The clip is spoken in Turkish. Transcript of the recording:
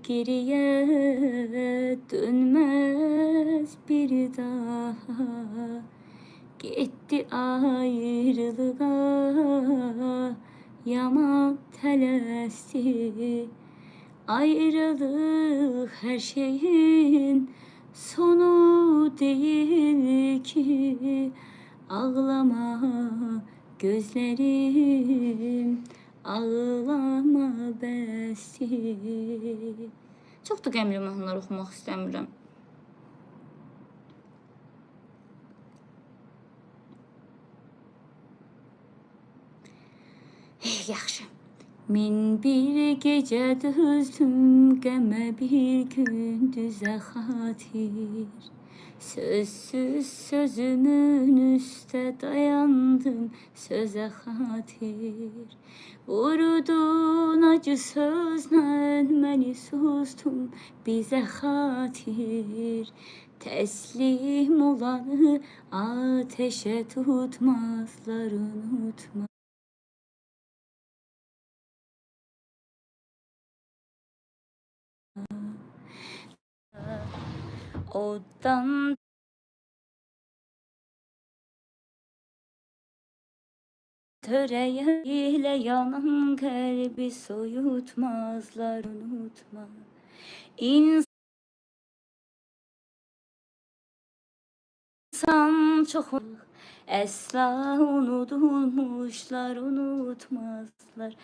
geriye dönmez bir daha. Gitti ayrılığa yaman telesti. Ayrılık her şeyin sonu değil ki. Ağlama gözlerim, ağlama bəsi. Çox da qəmli mahnılar oxumaq istəmirəm. Yaxşı. Min bir gece düzdüm qəmə, bir gündüzə xatir. Sözsüz sözümün üstə dayandım, sözə xatir. Vurdun acı sözlə məni sustum, bizə xatir. Təslim olanı ateşe tutmazlar, unutma. Odan töreye ile yanan kalbi soyutmazlar, unutma. İnsan çok asla unutulmuşlar, unutmazlar.